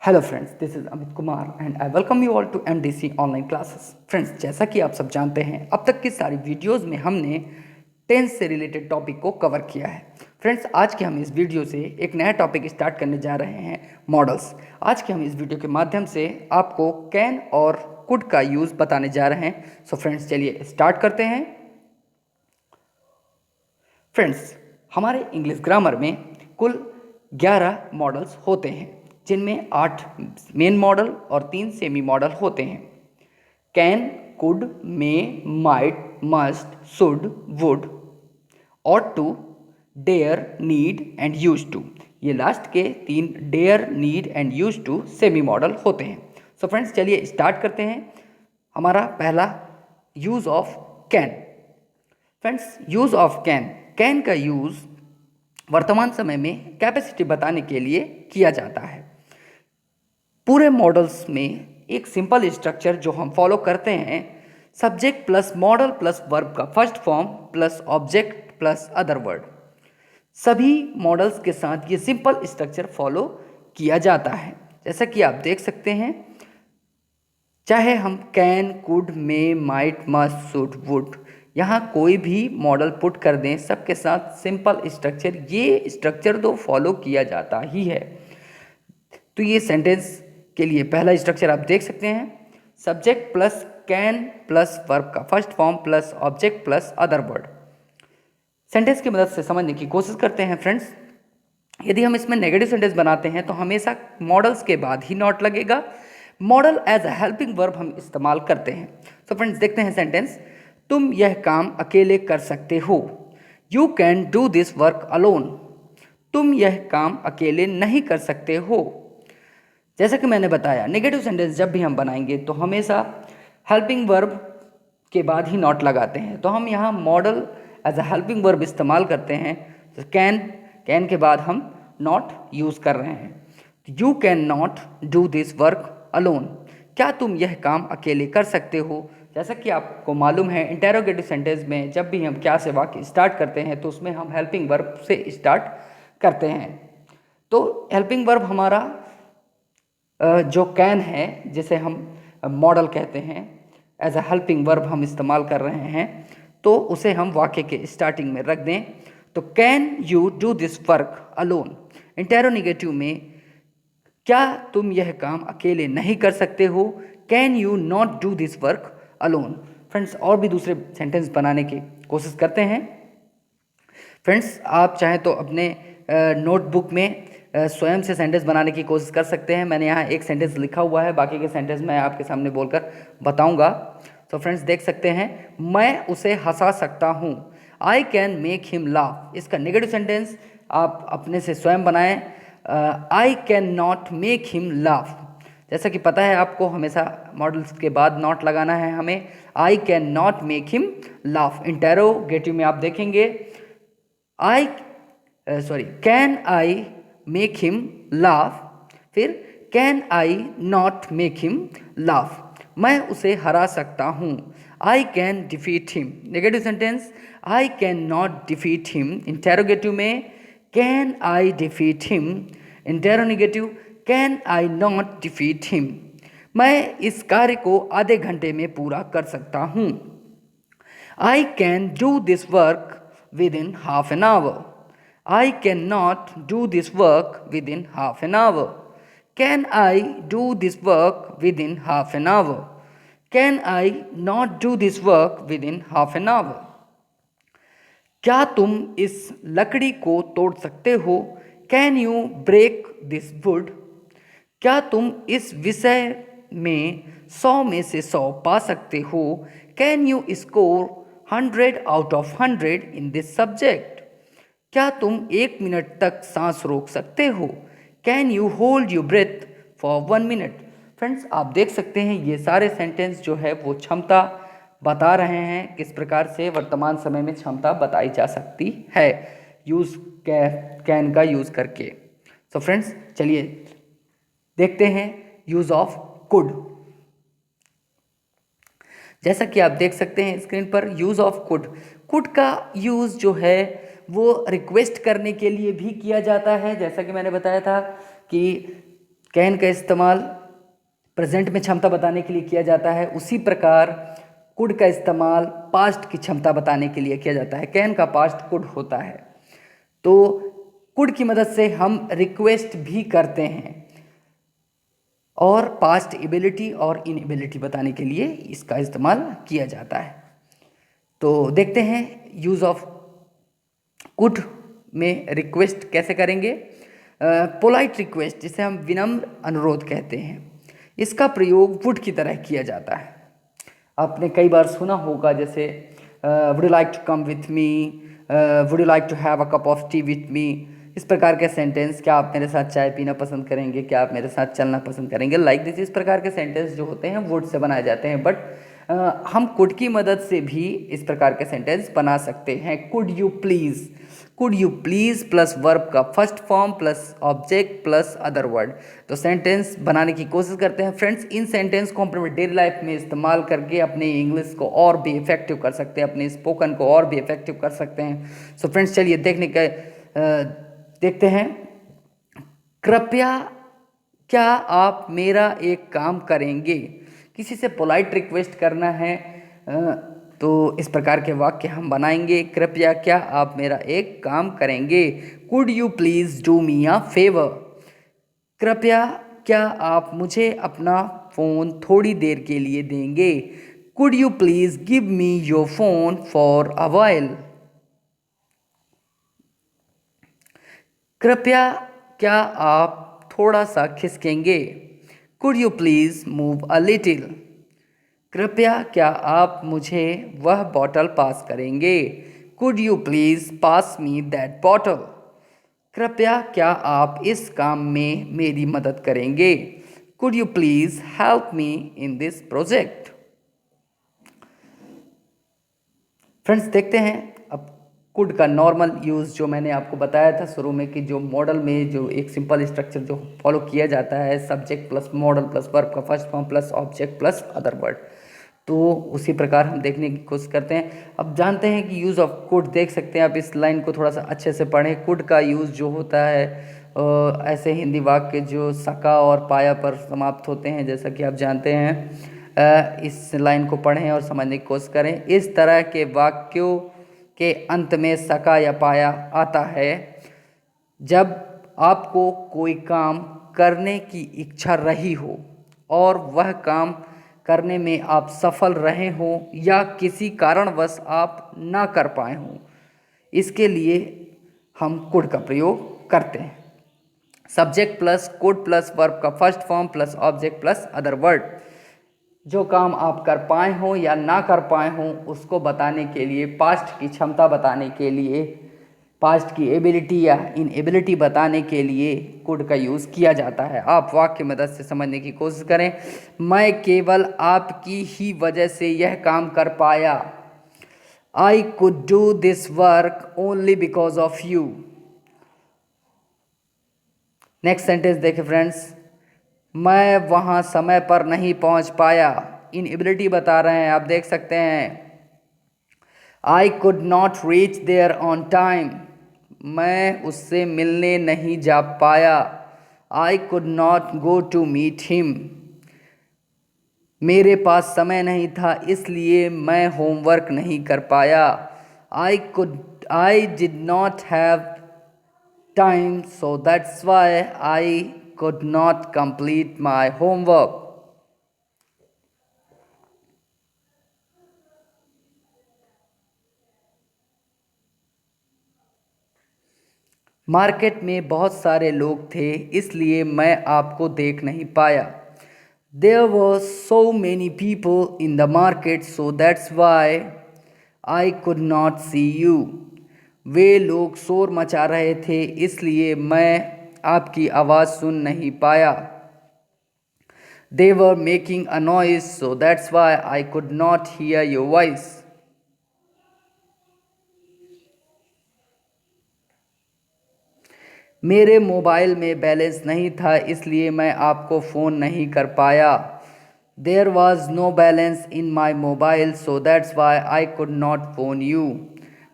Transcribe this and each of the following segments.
Hello friends, this is Amit Kumar and I welcome you all to MDC online classes. Friends, जैसा कि आप सब जानते हैं, अब तक की सारी वीडियोस में हमने टेंस से रिलेटेड टॉपिक को कवर किया है। फ्रेंड्स, आज के हम इस वीडियो से एक नया टॉपिक स्टार्ट करने जा रहे हैं, मॉडल्स। आज के हम इस वीडियो के माध्यम से आपको कैन और कुड का यूज़ बताने जा रहे हैं। सो फ्रेंड्स, चलिए स्टार्ट करते हैं। फ्रेंड्स, हमारे इंग्लिश ग्रामर में कुल 11 मॉडल्स होते हैं, जिनमें 8 मेन मॉडल और 3 सेमी मॉडल होते हैं। Can, could, may, might, must, should, would, ought to, dare, need and use to. ये लास्ट के 3 dare, need and use to semi modal होते हैं। सो फ्रेंड्स, चलिए स्टार्ट करते हैं। हमारा पहला use of can. Friends, use of can. Can का यूज वर्तमान समय में कैपेसिटी बताने के लिए किया जाता है। पूरे मॉडल्स में एक सिंपल स्ट्रक्चर जो हम फॉलो करते हैं, subject plus modal plus verb का first form plus object plus other word. सभी मॉडल्स के साथ ये सिंपल स्ट्रक्चर फॉलो किया जाता है। जैसा कि आप देख सकते हैं, चाहे हम can, could, may, might, must, should, would, यहाँ कोई भी मॉडल पुट कर दें, सबके साथ सिंपल स्ट्रक्चर, ये स्ट्रक्चर तो फॉलो किया जाता ही है। तो ये सेंटेंस के लिए पहला स्ट्रक्चर आप देख सकते हैं, subject plus can plus verb का first form plus object plus other word. Sentence की मदद से समझने की कोशिश करते हैं। फ्रेंड्स, यदि हम इसमें नेगेटिव सेंटेंस बनाते हैं तो हमेशा मॉडल्स के बाद ही नॉट लगेगा। Modal as a helping verb हम इस्तेमाल करते हैं। तो फ्रेंड्स, देखते हैं सेंटेंस। तुम यह काम अकेले कर सकते हो। You can do this work alone. तुम यह काम अकेले नहीं कर सकते हो। जैसा कि मैंने बताया, नेगेटिव सेंटेंस जब भी हम बनाएंगे तो हमेशा हेल्पिंग वर्ब के बाद ही नॉट लगाते हैं। तो हम यहाँ modal as a helping verb इस्तेमाल करते हैं। तो कैन के बाद हम नॉट यूज़ कर रहे हैं। You can not do this work alone. क्या तुम यह काम अकेले कर सकते हो। जैसा कि आपको मालूम है, इंटेरोगेटिव सेंटेंस में जब भी हम क्या से वाक्य स्टार्ट करते हैं तो उसमें हम हेल्पिंग वर्ब से स्टार्ट करते हैं। तो हेल्पिंग वर्ब हमारा जो कैन है, जिसे हम मॉडल कहते हैं, एज अ हेल्पिंग वर्ब हम इस्तेमाल कर रहे हैं, तो उसे हम वाक्य के स्टार्टिंग में रख दें। तो can you do this work alone. Interronegative में, क्या तुम यह काम अकेले नहीं कर सकते हो। Can you not do this work alone. Friends, और भी दूसरे सेंटेंस बनाने की कोशिश करते हैं। फ्रेंड्स, आप चाहें तो अपने नोटबुक में स्वयं से सेंटेंस बनाने की कोशिश कर सकते हैं। मैंने यहाँ एक सेंटेंस लिखा हुआ है, बाकी के सेंटेंस मैं आपके सामने बोलकर बताऊंगा। तो फ्रेंड्स, देख सकते हैं, मैं उसे हंसा सकता हूँ। I can make him laugh. इसका नेगेटिव सेंटेंस आप अपने से स्वयं बनाएं। आई can not make him laugh. जैसा कि पता है आपको, हमेशा मॉडल्स के बाद नॉट लगाना है हमें। I can not make him laugh. Interrogative में आप देखेंगे, can I make him laugh, फिर can I not make him laugh. मैं उसे हरा सकता हूँ। I can defeat him. Negative sentence, I can not defeat him. Interrogative में, can I defeat him. Interronegative, can I not defeat him. मैं इस कार्य को आधे घंटे में पूरा कर सकता हूँ। I can do this work with in half an hour. I cannot do this work within half an hour. Can I do this work within half an hour? Can I not do this work within half an hour? क्या तुम इस लकड़ी को तोड़ सकते हो। Can you break this wood? क्या तुम इस विषय में 100 में से 100 पा सकते हो। Can you score 100 out of 100 in this subject? क्या तुम 1 मिनट तक सांस रोक सकते हो। Can you hold you breath for 1 minute. Friends, आप देख सकते हैं, ये सारे सेंटेंस जो है वो क्षमता बता रहे हैं, किस प्रकार से वर्तमान समय में क्षमता बताई जा सकती है यूज़ कैन का यूज़ करके। सो फ्रेंड्स, चलिए देखते हैं यूज़ ऑफ कुड। जैसा कि आप देख सकते हैं स्क्रीन पर, यूज़ ऑफ कुड। कुड का यूज़ जो है वो रिक्वेस्ट करने के लिए भी किया जाता है। जैसा कि मैंने बताया था कि कैन का इस्तेमाल प्रेजेंट में क्षमता बताने के लिए किया जाता है, उसी प्रकार कुड का इस्तेमाल पास्ट की क्षमता बताने के लिए किया जाता है। कैन का पास्ट कुड होता है। तो कुड की मदद से हम रिक्वेस्ट भी करते हैं और पास्ट एबिलिटी और इनएबिलिटी बताने के लिए इसका इस्तेमाल किया जाता है। तो देखते हैं यूज़ ऑफ कुड में रिक्वेस्ट कैसे करेंगे। पोलाइट रिक्वेस्ट, जिसे हम विनम्र अनुरोध कहते हैं, इसका प्रयोग वुड की तरह किया जाता है। आपने कई बार सुना होगा, जैसे would you like to come with me, would you like to have a cup of tea with me. इस प्रकार के सेंटेंस, क्या आप मेरे साथ चाय पीना पसंद करेंगे, क्या आप मेरे साथ चलना पसंद करेंगे, लाइक दिस। इस प्रकार के सेंटेंस जो होते हैं वुड से बनाए जाते हैं, बट हम कुड की मदद से भी इस प्रकार के सेंटेंस बना सकते हैं। Could you please, could you please plus verb का first form plus object plus other word. तो सेंटेंस बनाने की कोशिश करते हैं फ्रेंड्स। इन सेंटेंस को हम अपने डेली लाइफ में इस्तेमाल करके अपने इंग्लिश को और भी इफेक्टिव कर सकते हैं, अपने स्पोकन को और भी इफेक्टिव कर सकते हैं। सो फ्रेंड्स, चलिए देखते हैं। कृपया क्या आप मेरा एक काम करेंगे। किसी से पोलाइट रिक्वेस्ट करना है तो इस प्रकार के वाक्य हम बनाएंगे। कृपया क्या आप मेरा एक काम करेंगे। Could you please do me a favour. कृपया क्या आप मुझे अपना फ़ोन थोड़ी देर के लिए देंगे। Could you please give me your phone for a while. कृपया क्या आप थोड़ा सा खिसकेंगे। Could you please move a little. कृपया क्या आप मुझे वह बॉटल पास करेंगे। Could you please pass me that bottle. कृपया क्या आप इस काम में मेरी मदद करेंगे। Could you please help me in this project. Friends, देखते हैं अब कुड का नॉर्मल यूज़, जो मैंने आपको बताया था शुरू में कि जो मॉडल में जो एक सिंपल स्ट्रक्चर जो फॉलो किया जाता है, subject plus modal plus verb का first form plus object plus other word, तो उसी प्रकार हम देखने की कोशिश करते हैं। अब जानते हैं कि यूज़ ऑफ कुड। देख सकते हैं आप इस लाइन को थोड़ा सा अच्छे से पढ़ें। कुड का यूज़ जो होता है ऐसे हिंदी वाक्य जो सका और पाया पर समाप्त होते हैं, जैसा कि आप जानते हैं। इस लाइन को पढ़ें और समझने की कोशिश करें। इस तरह के वाक्यों के अंत में सका या पाया आता है जब आपको कोई काम करने की इच्छा रही हो और वह काम करने में आप सफल रहे हों या किसी कारणवश आप ना कर पाए हों। इसके लिए हम कुड का प्रयोग करते हैं। Subject plus could plus verb का first form plus object plus other word. जो काम आप कर पाए हों या ना कर पाए हों उसको बताने के लिए, पास्ट की क्षमता बताने के लिए, पास्ट की एबिलिटी या इनएबिलिटी बताने के लिए कुड का यूज़ किया जाता है। आप वाक्य की मदद से समझने की कोशिश करें। मैं केवल आपकी ही वजह से यह काम कर पाया। I could do this work only because of you. Next sentence देखें फ्रेंड्स। मैं वहाँ समय पर नहीं पहुँच पाया। इनएबिलिटी बता रहे हैं, आप देख सकते हैं। I could not reach there on time. मैं उससे मिलने नहीं जा पाया। I could not go to meet him. मेरे पास समय नहीं था इसलिए मैं होमवर्क नहीं कर पाया। I did not have time so that's why I could not complete my homework. Market में बहुत सारे लोग थे इसलिए मैं आपको देख नहीं पाया। There were so many people in the market so that's why I could not see you. वे लोग शोर मचा रहे थे इसलिए मैं आपकी आवाज़ सुन नहीं पाया। They were making a noise so that's why I could not hear your voice. मेरे मोबाइल में बैलेंस नहीं था इसलिए मैं आपको फ़ोन नहीं कर पाया। There was no balance in my mobile so that's why I could not phone you.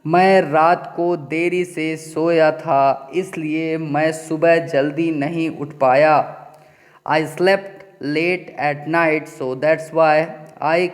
मैं रात को देरी से सोया था इसलिए मैं सुबह जल्दी नहीं उठ पाया। I slept late at night, so that's why I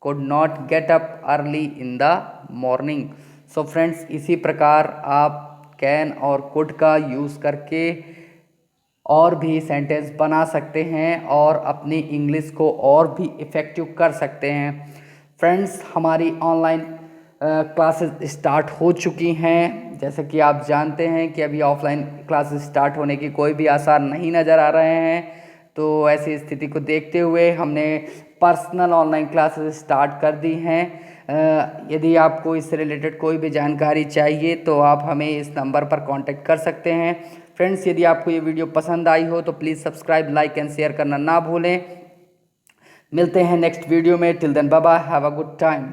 could not get up early in the morning. So friends, इसी प्रकार आप कैन और कुड का यूज़ करके और भी सेंटेंस बना सकते हैं और अपनी इंग्लिश को और भी इफ़ेक्टिव कर सकते हैं। फ्रेंड्स, हमारी ऑनलाइन क्लासेस स्टार्ट हो चुकी हैं। जैसे कि आप जानते हैं कि अभी ऑफलाइन क्लासेस स्टार्ट होने की कोई भी आसार नहीं नज़र आ रहे हैं, तो ऐसी स्थिति को देखते हुए हमने पर्सनल ऑनलाइन क्लासेस स्टार्ट कर दी हैं। यदि आपको इससे रिलेटेड कोई भी जानकारी चाहिए तो आप हमें इस नंबर पर कांटेक्ट कर सकते हैं। फ्रेंड्स, यदि आपको ये वीडियो पसंद आई हो तो please subscribe, like and share करना ना भूलें। मिलते हैं नेक्स्ट वीडियो में। Till then bye bye, have a good time.